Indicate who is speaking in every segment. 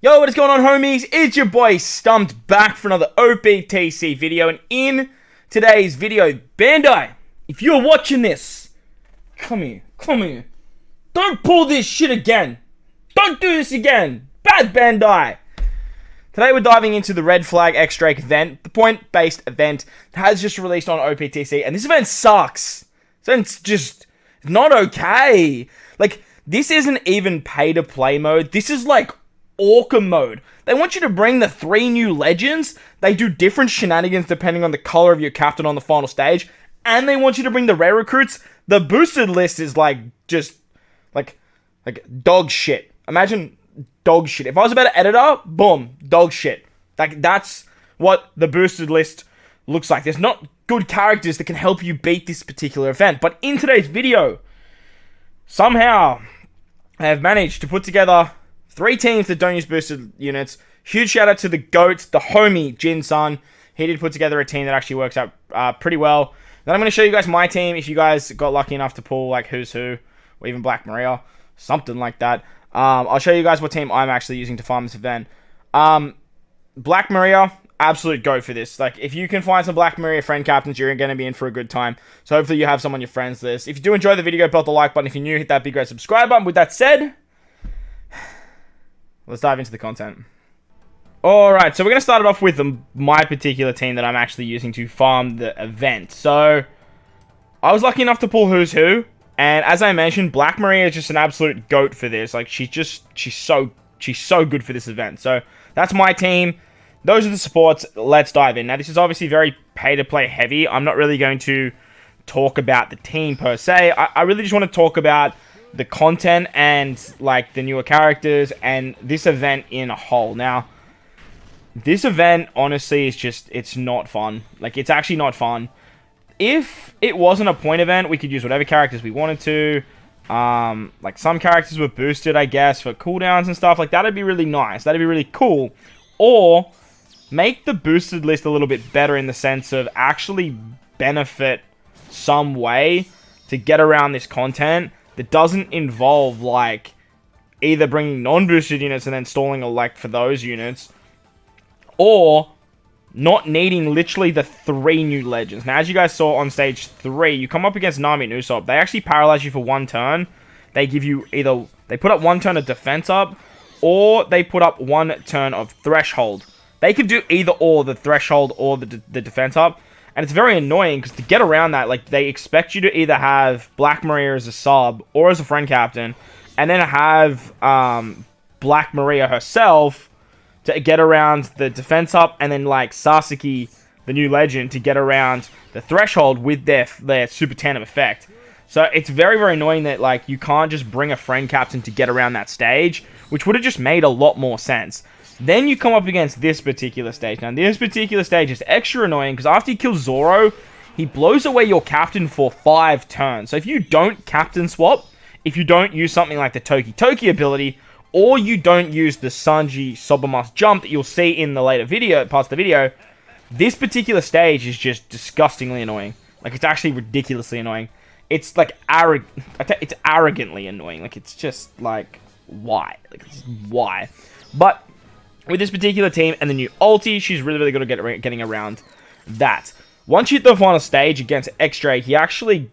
Speaker 1: Yo, what is going on, homies? It's your boy Stumped back for another OPTC video, and in today's video, Bandai, if you're watching this, come here. Don't pull this shit again. Don't do this again. Bad Bandai. Today we're diving into the Red Flag X Drake event, the point-based event that has just released on OPTC, and this event sucks. This event's just not okay. Like, this isn't even pay-to-play mode. This is like Orca mode. They want you to bring the 3 new legends. They do different shenanigans depending on the color of your captain on the final stage. And they want you to bring the rare recruits. The boosted list is like, just, like dog shit. Imagine dog shit. If I was a better editor, boom, dog shit. Like, that's what the boosted list looks like. There's not good characters that can help you beat this particular event. But in today's video, somehow, I have managed to put together 3 teams that don't use boosted units. Huge shout out to the GOAT, the homie, Jin-san. He did put together a team that actually works out pretty well. Then I'm going to show you guys my team if you guys got lucky enough to pull like Who's Who, or even Black Maria, something like that. I'll show you guys what team I'm actually using to farm this event. Black Maria, absolute GOAT for this. Like, if you can find some Black Maria friend captains, you're going to be in for a good time. So hopefully you have some on your friends list. If you do enjoy the video, belt the like button. If you're new, hit that big red subscribe button. With that said, let's dive into the content. Alright, so we're going to start it off with my particular team that I'm actually using to farm the event. So, I was lucky enough to pull Who's Who, and as I mentioned, Black Maria is just an absolute GOAT for this. Like, she's so good for this event. So, that's my team. Those are the supports. Let's dive in. Now, this is obviously very pay-to-play heavy. I'm not really going to talk about the team per se. I really just want to talk about the content and like the newer characters and this event in a whole. Now, this event honestly is just, it's not fun. Like, it's actually not fun. If it wasn't a point event, we could use whatever characters we wanted to. Like, some characters were boosted, I guess, for cooldowns and stuff. Like, that'd be really nice. That'd be really cool. Or make the boosted list a little bit better in the sense of actually benefit some way to get around this content that doesn't involve, like, either bringing non-boosted units and then stalling, like, for those units, or not needing literally the 3 new legends. Now, as you guys saw on stage 3, you come up against Nami and Usopp. They actually paralyze you for 1 turn. They give you either, they put up 1 turn of defense up, or they put up 1 turn of threshold. They could do either or, the threshold or the defense up. And it's very annoying because to get around that, like, they expect you to either have Black Maria as a sub or as a friend captain, and then have Black Maria herself to get around the defense up, and then like Sasaki, the new legend, to get around the threshold with their super tandem effect. So it's very, very annoying that like you can't just bring a friend captain to get around that stage, which would have just made a lot more sense. Then you come up against this particular stage. Now, this particular stage is extra annoying because after you kill Zoro, he blows away your captain for 5 turns. So if you don't captain swap, if you don't use something like the Toki ability, or you don't use the Sanji Soba Mask jump that you'll see in the later parts of the video, this particular stage is just disgustingly annoying. Like, it's actually ridiculously annoying. It's like it's arrogantly annoying. Like, it's just like, why? Like, why? But with this particular team and the new ulti, she's really, really good at getting around that. Once you hit the final stage against X-Drake, he actually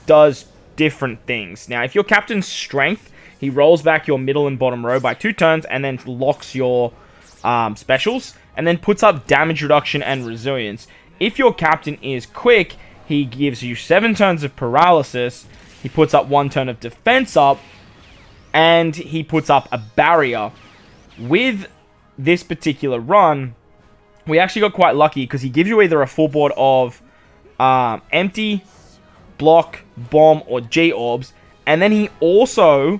Speaker 1: does different things. Now, if your captain's strength, he rolls back your middle and bottom row by 2 turns and then locks your specials, and then puts up damage reduction and resilience. If your captain is quick, he gives you 7 turns of paralysis, he puts up 1 turn of defense up, and he puts up a barrier. With this particular run, we actually got quite lucky because he gives you either a full board of empty, block, bomb, or G-orbs, and then he also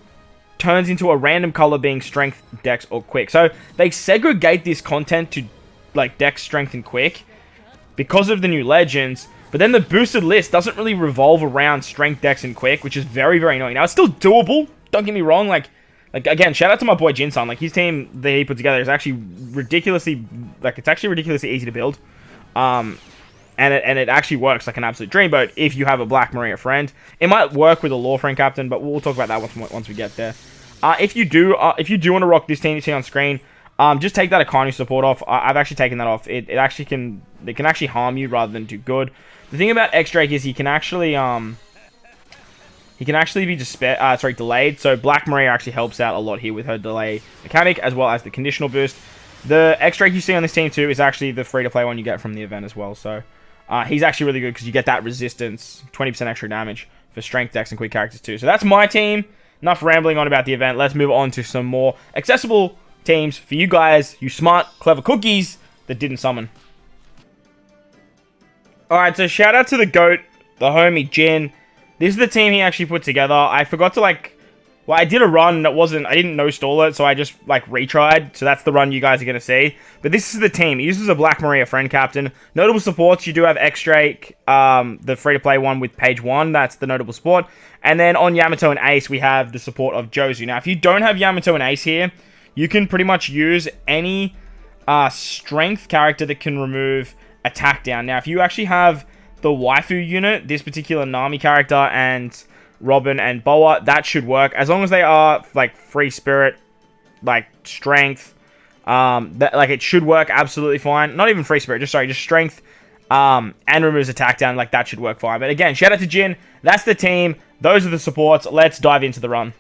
Speaker 1: turns into a random color being strength, dex, or quick. So they segregate this content to like dex, strength, and quick because of the new legends, but then the boosted list doesn't really revolve around strength, dex, and quick, which is very, very annoying. Now, it's still doable, don't get me wrong. Like again, shout out to my boy Jin-san. Like, his team that he put together is actually ridiculously, like, it's actually ridiculously easy to build. And it actually works like an absolute dreamboat if you have a Black Maria friend. It might work with a Law friend captain, but we'll talk about that once we get there. If you do want to rock this team you see on screen, just take that Akanu support off. I've actually taken that off. It can actually harm you rather than do good. The thing about X-Drake is he can actually be delayed. So Black Maria actually helps out a lot here with her delay mechanic as well as the conditional boost. The X-Drake you see on this team too is actually the free-to-play one you get from the event as well. So he's actually really good because you get that resistance, 20% extra damage for strength, dex, and quick characters too. So that's my team. Enough rambling on about the event. Let's move on to some more accessible teams for you guys, you smart, clever cookies that didn't summon. Alright, so shout out to the GOAT, the homie Jin. This is the team he actually put together. I forgot to I did a run and I didn't no-stall it, so I just retried. So that's the run you guys are going to see. But this is the team. He uses a Black Maria friend captain. Notable supports, you do have X-Drake, the free-to-play one with page 1. That's the notable support. And then on Yamato and Ace, we have the support of Jozu. Now, if you don't have Yamato and Ace here, you can pretty much use any strength character that can remove attack down. Now, if you actually have the waifu unit, this particular Nami character and Robin and Boa, that should work. As long as they are, free spirit, strength, it should work absolutely fine. Not even free spirit, just strength, and removes attack down, that should work fine. But again, shout out to Jin. That's the team. Those are the supports. Let's dive into the run.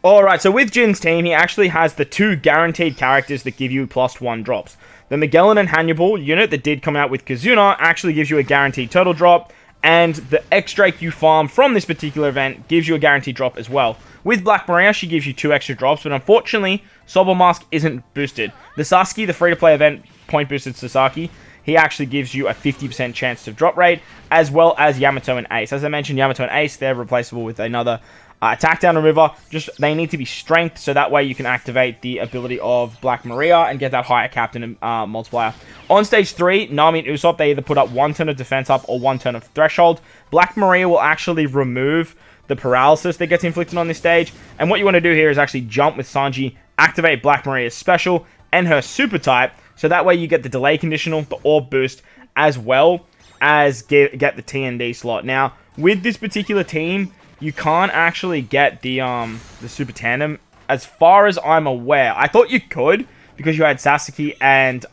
Speaker 1: Alright, so with Jin's team, he actually has the 2 guaranteed characters that give you +1 drops. The Magellan and Hannibal unit that did come out with Kazuna actually gives you a guaranteed total drop, and the X-Drake you farm from this particular event gives you a guaranteed drop as well. With Black Maria, she gives you 2 extra drops, but unfortunately, Soba Mask isn't boosted. The Sasuke, the free-to-play event point boosted Sasaki, he actually gives you a 50% chance of drop rate, as well as Yamato and Ace. As I mentioned, Yamato and Ace, they're replaceable with another attack down remover. They need to be strength, so that way you can activate the ability of Black Maria and get that higher captain multiplier. On stage 3, Nami and Usopp, they either put up 1 turn of defense up or 1 turn of threshold. Black Maria will actually remove the paralysis that gets inflicted on this stage, and what you want to do here is actually jump with Sanji, activate Black Maria's special and her super type, so that way you get the delay conditional, the orb boost, as well as get the TND slot. Now, with this particular team, you can't actually get the super tandem, as far as I'm aware. I thought you could, because you had Sasuke and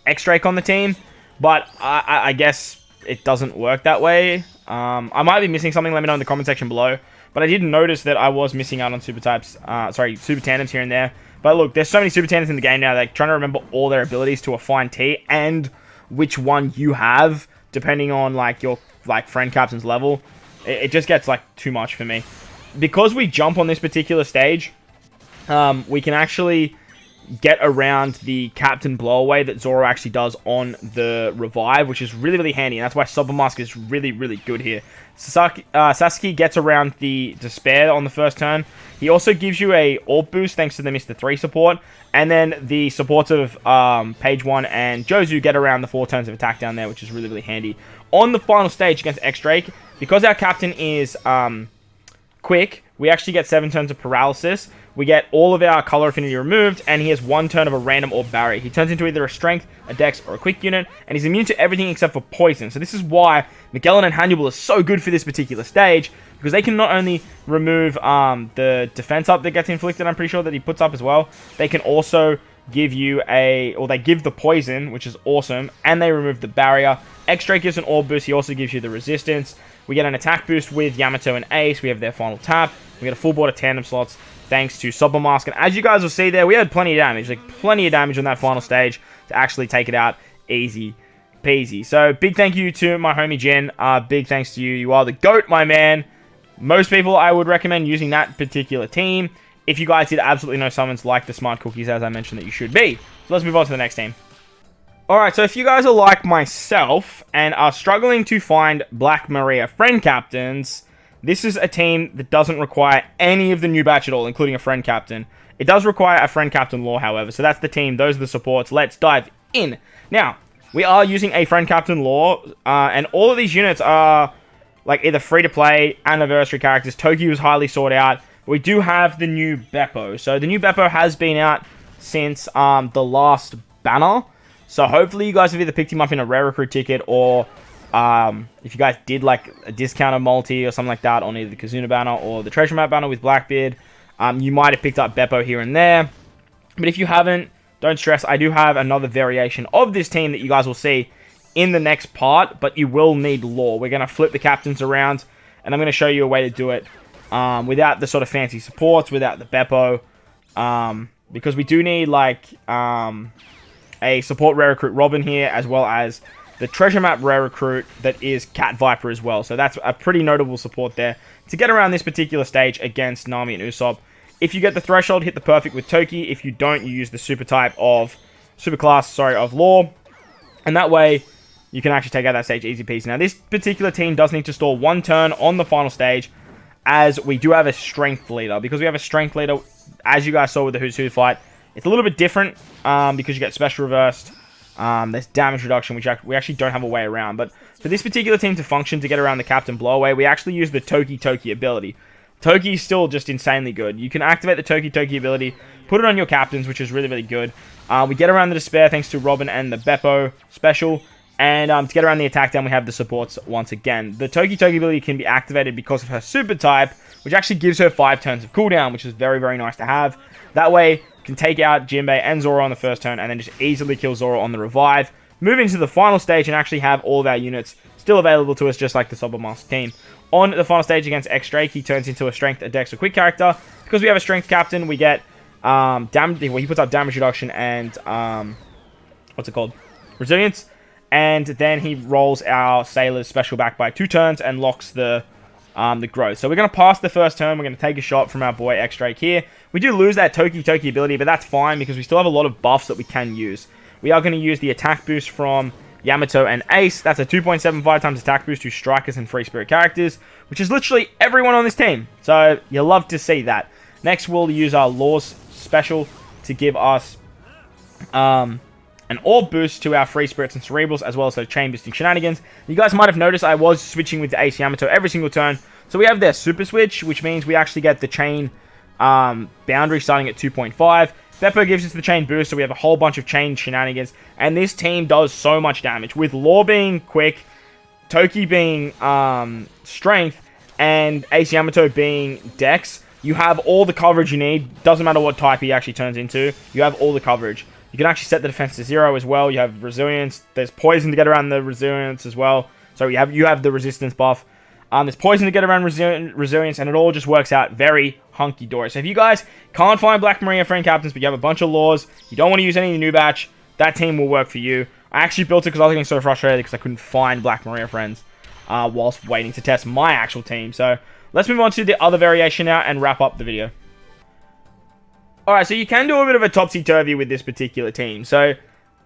Speaker 1: X-Drake on the team, but I guess it doesn't work that way. I might be missing something, let me know in the comment section below, but I did notice that I was missing out on super tandems here and there. But look, there's so many super tandems in the game now, they're trying to remember all their abilities to a fine T, and which one you have, depending on your friend captain's level. It just gets too much for me. Because we jump on this particular stage, we can actually get around the captain blowaway that Zoro actually does on the revive, which is really, really handy. And that's why Soba Mask is really, really good here. Sasuke gets around the despair on the first turn. He also gives you a orb boost thanks to the Mr. 3 support. And then the supports of Page 1 and Jozu get around the 4 turns of attack down there, which is really, really handy. On the final stage against X-Drake, because our captain is quick, we actually get 7 turns of paralysis. We get all of our color affinity removed, and he has 1 turn of a random orb barrier. He turns into either a strength, a dex, or a quick unit, and he's immune to everything except for poison. So this is why Magellan and Hannibal are so good for this particular stage, because they can not only remove the defense up that gets inflicted, I'm pretty sure that he puts up as well, they can also give you they give the poison, which is awesome, and they remove the barrier. X-Drake gives an orb boost, he also gives you the resistance. We get an attack boost with Yamato and Ace, we have their final tap, we get a full board of tandem slots, thanks to Soba Mask. And as you guys will see there, we had plenty of damage. Plenty of damage on that final stage to actually take it out easy peasy. So, big thank you to my homie Jin. Big thanks to you. You are the GOAT, my man. Most people, I would recommend using that particular team. If you guys did absolutely no summons like the smart cookies, as I mentioned that you should be. So, let's move on to the next team. Alright, so if you guys are like myself and are struggling to find Black Maria friend captains, this is a team that doesn't require any of the new batch at all, including a friend captain. It does require a friend captain lore, however, so that's the team. Those are the supports. Let's dive in. Now, we are using a friend captain lore, and all of these units are either free-to-play, anniversary characters. Toki was highly sought out. We do have the new Beppo. So the new Beppo has been out since the last banner. So hopefully you guys have either picked him up in a rare recruit ticket, or if you guys did a discounted multi or something like that on either the Kazuna banner or the treasure map banner with Blackbeard, You might have picked up Beppo here and there. But if you haven't, don't stress. I do have another variation of this team that you guys will see in the next part. But you will need lore. We're going to flip the captains around. And I'm going to show you a way to do it without the sort of fancy supports, without the Beppo. Because we do need, like, a support rare recruit Robin here, as well as the treasure map rare recruit that is Cat Viper as well. So that's a pretty notable support there to get around this particular stage against Nami and Usopp. If you get the threshold, hit the perfect with Toki. If you don't, you use the super class of Law. And that way, you can actually take out that stage easy peasy. Now, this particular team does need to store 1 turn on the final stage, as we do have a strength leader. Because we have a strength leader, as you guys saw with the Who's Who fight, it's a little bit different because you get special reversed. There's damage reduction, which we actually don't have a way around. But for this particular team to function, to get around the Captain Blowaway, we actually use the Toki ability. Toki is still just insanely good. You can activate the Toki ability, put it on your captains, which is really, really good. We get around the Despair thanks to Robin and the Beppo special. And to get around the attack down, we have the supports once again. The Toki ability can be activated because of her super type, which actually gives her 5 turns of cooldown, which is very, very nice to have. That way, you can take out Jinbei and Zoro on the first turn, and then just easily kill Zoro on the revive. Move into the final stage and actually have all of our units still available to us, just like the Soba Mask team. On the final stage against X-Drake, he turns into a Strength, a Dex, a Quick character. Because we have a Strength captain, we get damage. Well, he puts up damage reduction and what's it called? Resilience. And then he rolls our Sailor's special back by 2 turns and locks the growth. So we're going to pass the first turn. We're going to take a shot from our boy X-Drake here. We do lose that Toki ability, but that's fine because we still have a lot of buffs that we can use. We are going to use the attack boost from Yamato and Ace. That's a 2.75 times attack boost to strikers and free spirit characters, which is literally everyone on this team. So you love to see that. Next, we'll use our Laws special to give us an orb boost to our free spirits and cerebrals, as well as those chain boosting shenanigans. You guys might have noticed I was switching with the Ace Yamato every single turn. So we have their super switch, which means we actually get the chain boundary starting at 2.5. Beppo gives us the chain boost, so we have a whole bunch of chain shenanigans. And this team does so much damage. With Law being quick, Toki being strength, and Ace Yamato being Dex, you have all the coverage you need. Doesn't matter what type he actually turns into. You have all the coverage. You can actually set the defense to 0 as well. You have resilience. There's poison to get around the resilience as well. So you have the resistance buff. There's poison to get around resilience, and it all just works out very hunky-dory. So if you guys can't find Black Maria friend captains, but you have a bunch of laws, you don't want to use any new batch, that team will work for you. I actually built it because I was getting so frustrated because I couldn't find Black Maria friends whilst waiting to test my actual team. So let's move on to the other variation now and wrap up the video. Alright, so you can do a bit of a topsy-turvy with this particular team. So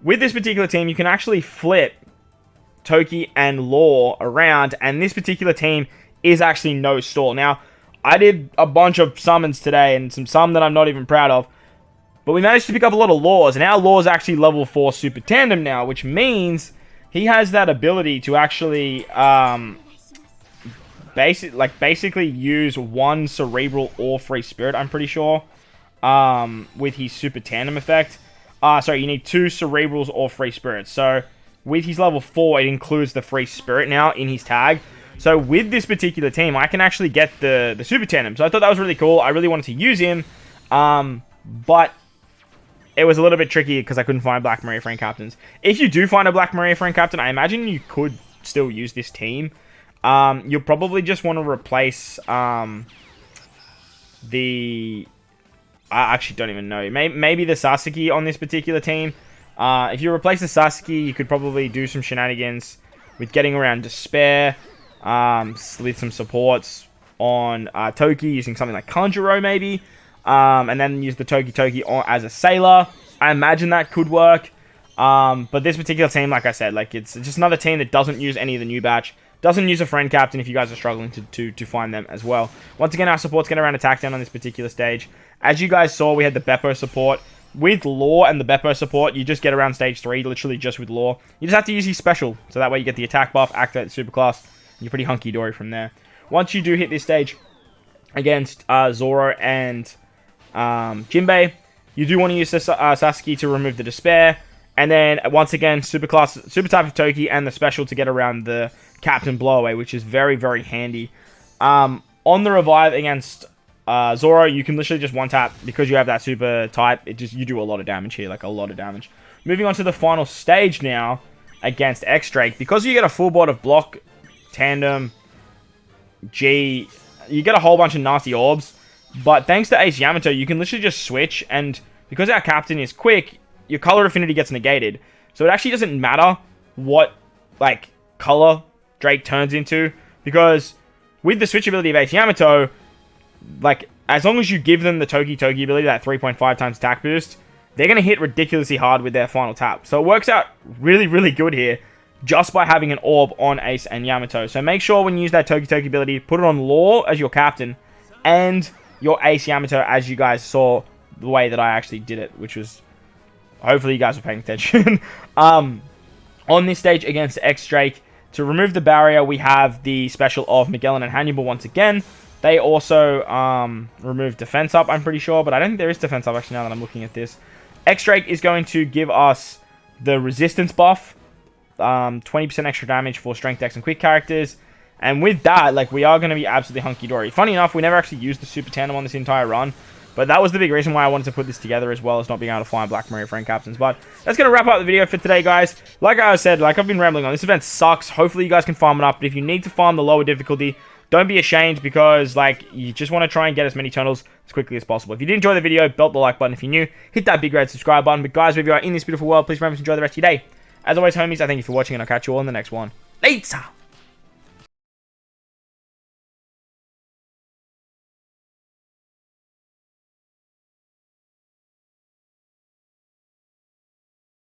Speaker 1: with this particular team, you can actually flip Toki and Law around, and this particular team is actually no stall. Now, I did a bunch of summons today, and some that I'm not even proud of, but we managed to pick up a lot of Laws, and our Law is actually level 4 Super Tandem now, which means he has that ability to actually basically use one Cerebral or Free Spirit, I'm pretty sure, with his Super Tandem effect. Sorry, you need 2 Cerebrals or Free Spirits. So with his level 4, it includes the Free Spirit now in his tag. So with this particular team, I can actually get the Super Tandem. So I thought that was really cool. I really wanted to use him. But it was a little bit tricky because I couldn't find Black Maria friend captains. If you do find a Black Maria friend captain, I imagine you could still use this team. You'll probably just want to replace the... I actually don't even know. Maybe the Sasuke on this particular team. If you replace the Sasuke, you could probably do some shenanigans with getting around Despair, with some supports on Toki, using something like Kanjuro maybe, and then use the Toki as a sailor. I imagine that could work. But this particular team, like I said, like it's just another team that doesn't use any of the new batch. Doesn't use a friend captain if you guys are struggling to find them as well. Once again, our support's get around attack down on this particular stage. As you guys saw, we had the Beppo support. With Law and the Beppo support, you just get around stage 3, literally just with Law. You just have to use his special, so that way you get the attack buff, activate the superclass, and you're pretty hunky-dory from there. Once you do hit this stage against Zoro and Jinbei, you do want to use Sasuke to remove the Despair. And then, once again, super type of Toki and the special to get around the Captain Blowaway, which is very, very handy. On the revive against Zoro, you can literally just one tap because you have that super type. You do a lot of damage here, like a lot of damage. Moving on to the final stage now against X-Drake. Because you get a full board of block, tandem, G, you get a whole bunch of nasty orbs. But thanks to Ace Yamato, you can literally just switch. And because our captain is quick, your color affinity gets negated. So it actually doesn't matter what, like, color Drake turns into. Because with the switch ability of Ace Yamato, like, as long as you give them the Toki ability, that 3.5 times attack boost, they're going to hit ridiculously hard with their final tap. So it works out really, really good here just by having an orb on Ace and Yamato. So make sure when you use that Toki ability, put it on Law as your captain and your Ace Yamato as you guys saw the way that I actually did it, which was... Hopefully you guys were paying attention. On this stage against X-Drake, to remove the barrier, we have the special of Magellan and Hannibal once again. They also remove defense up, I'm pretty sure, but I don't think there is defense up actually now that I'm looking at this. X-Drake is going to give us the resistance buff, 20% extra damage for strength, dex, and quick characters. And with that, like, we are going to be absolutely hunky-dory. Funny enough, we never actually used the super tandem on this entire run, but that was the big reason why I wanted to put this together, as well as not being able to find Black Maria friend captains. But that's going to wrap up the video for today, guys. Like I said, like I've been rambling on, this event sucks. Hopefully you guys can farm it up, but if you need to farm the lower difficulty, don't be ashamed, because, like, you just want to try and get as many tunnels as quickly as possible. If you did enjoy the video, belt the like button. If you're new, hit that big red subscribe button. But guys, wherever you are in this beautiful world, please remember to enjoy the rest of your day. As always, homies, I thank you for watching, and I'll catch you all in the next one. Later!